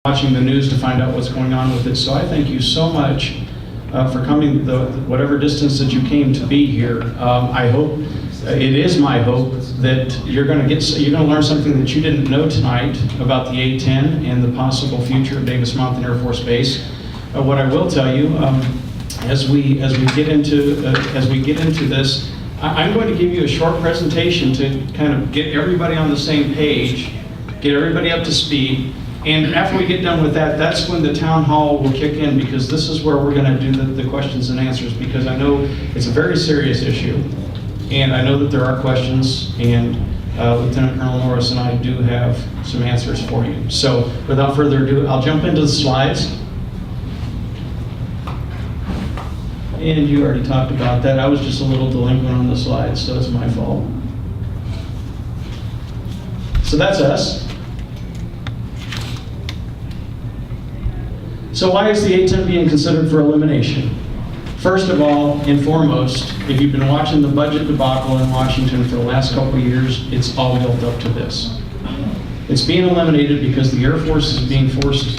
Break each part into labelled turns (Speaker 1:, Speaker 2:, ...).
Speaker 1: watching the news to find out what's going on with it. So I thank you so much for coming whatever distance that you came to be here. I hope, it is my hope that you're going to learn something that you didn't know tonight about the A-10 and the possible future of Davis Mountain Air Force Base. What I will tell you, as we get into this, I'm going to give you a short presentation to kind of get everybody on the same page, get everybody up to speed. And after we get done with that, that's when the town hall will kick in, because this is where we're going to do the questions and answers, because I know it's a very serious issue, and I know that there are questions, and Lieutenant Colonel Norris and I do have some answers for you. So without further ado, I'll jump into the slides. And you already talked about that. I was just a little delinquent on the slides, so it's my fault. So that's us. So why is the A-10 being considered for elimination? First of all and foremost, if you've been watching the budget debacle in Washington for the last couple of years, it's all built up to this. It's being eliminated because the Air Force is being forced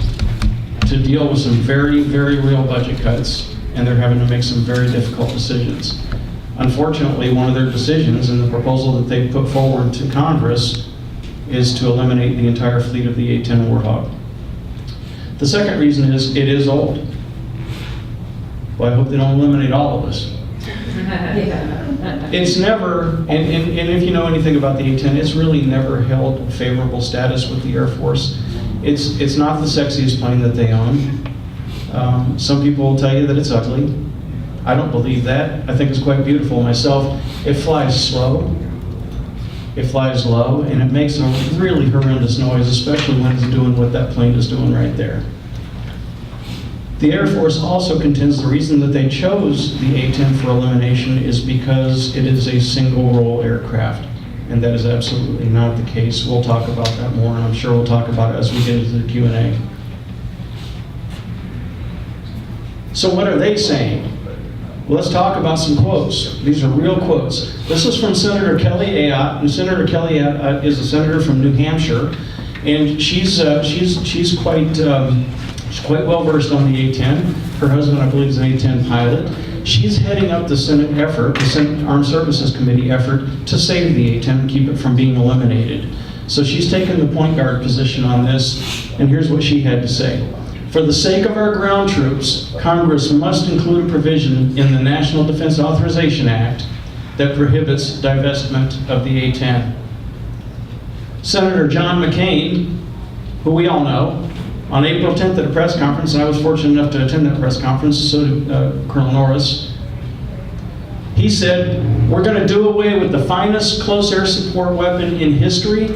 Speaker 1: to deal with some very, very real budget cuts, and they're having to make some very difficult decisions. Unfortunately, one of their decisions in the proposal that they put forward to Congress is to eliminate the entire fleet of the A-10 Warthog. The second reason is it is old. Well, I hope they don't eliminate all of us. It's never, and if you know anything about the A-10, it's really never held favorable status with the Air Force. It's not the sexiest plane that they own. Some people will tell you that it's ugly. I don't believe that. I think it's quite beautiful myself. It flies slow. It flies low, and it makes a really horrendous noise, especially when it's doing what that plane is doing right there. The Air Force also contends the reason that they chose the A-10 for elimination is because it is a single-role aircraft, and that is absolutely not the case. We'll talk about that more, and I'm sure we'll talk about it as we get into the Q&A. So what are they saying? Well, let's talk about some quotes. These are real quotes. This is from Senator Kelly Ayotte, and Senator Kelly Ayotte is a senator from New Hampshire, and she's quite well versed on the A-10. Her husband, I believe, is an A-10 pilot. She's heading up the Senate effort, the Senate Armed Services Committee effort, to save the A-10 and keep it from being eliminated. So she's taken the point guard position on this, and here's what she had to say. For the sake of our ground troops, Congress must include a provision in the National Defense Authorization Act that prohibits divestment of the A-10. Senator John McCain, who we all know, on April 10th at a press conference, and I was fortunate enough to attend that press conference, so did Colonel Norris, he said, we're going to do away with the finest close air support weapon in history,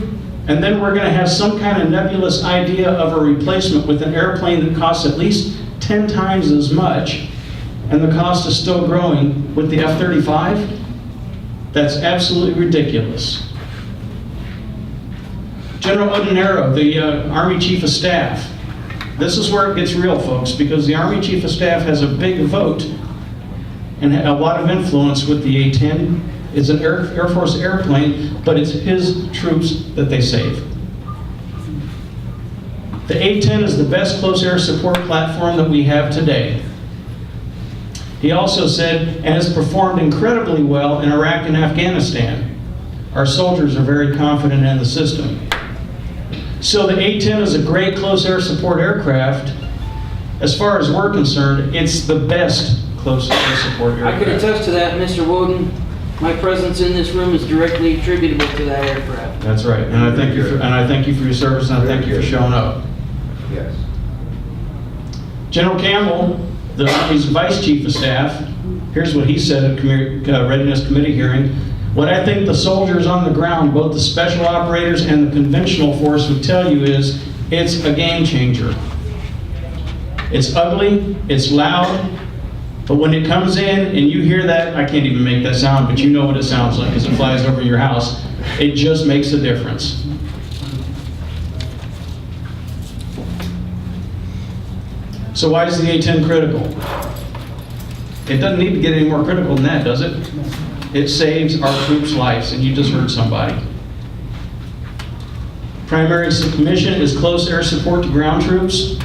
Speaker 1: and then we're going to have some kind of nebulous idea of a replacement with an airplane that costs at least 10 times as much, and the cost is still growing with the F-35? That's absolutely ridiculous. General Odinero, the Army Chief of Staff, this is where it gets real, folks, because the Army Chief of Staff has a big vote and a lot of influence with the A-10. It's an Air Force airplane, but it's his troops that they save. The A-10 is the best close air support platform that we have today. He also said, and has performed incredibly well in Iraq and Afghanistan. Our soldiers are very confident in the system. So the A-10 is a great close air support aircraft. As far as we're concerned, it's the best close air support aircraft.
Speaker 2: I could attest to that, Mr. Wooten. My presence in this room is directly attributable to that aircraft.
Speaker 1: That's right, and I thank you for your service, and I thank you for showing up.
Speaker 3: Yes.
Speaker 1: General Campbell, the Army's Vice Chief of Staff, here's what he said at Readiness Committee hearing. What I think the soldiers on the ground, both the special operators and the conventional force, would tell you is it's a game changer. It's ugly, it's loud, but when it comes in and you hear that, I can't even make that sound, but you know what it sounds like as it flies over your house. It just makes a difference. So why is the A-10 critical? It doesn't need to get any more critical than that, does it? It saves our troops' lives, and you just heard somebody. Primary mission is close air support to ground troops.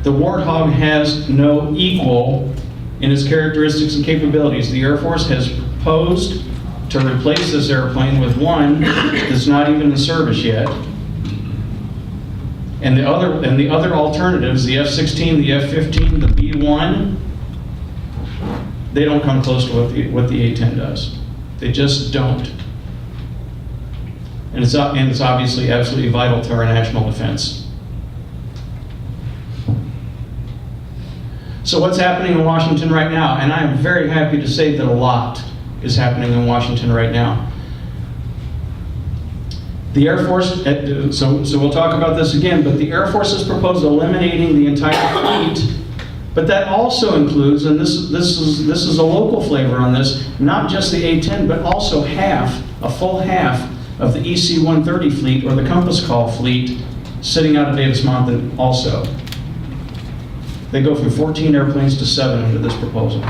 Speaker 1: The Warthog has no equal in its characteristics and capabilities. The Air Force has proposed to replace this airplane with one that's not even in service yet. And the other alternatives, the F-16, the F-15, the B-1, they don't come close to what the A-10 does. They just don't. And it's obviously absolutely vital to our national defense. So what's happening in Washington right now? And I'm very happy to say that a lot is happening in Washington right now. The Air Force, so we'll talk about this again, but the Air Force has proposed eliminating the entire fleet, but that also includes, and this is a local flavor on this, not just the A-10, but also a full half of the EC-130 fleet, or the Compass Call fleet, sitting out of Davis-Monthan also. They go from 14 airplanes to 7 under this proposal,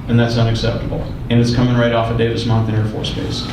Speaker 1: and that's unacceptable. And it's coming right off of Davis-Monthan Air Force Base.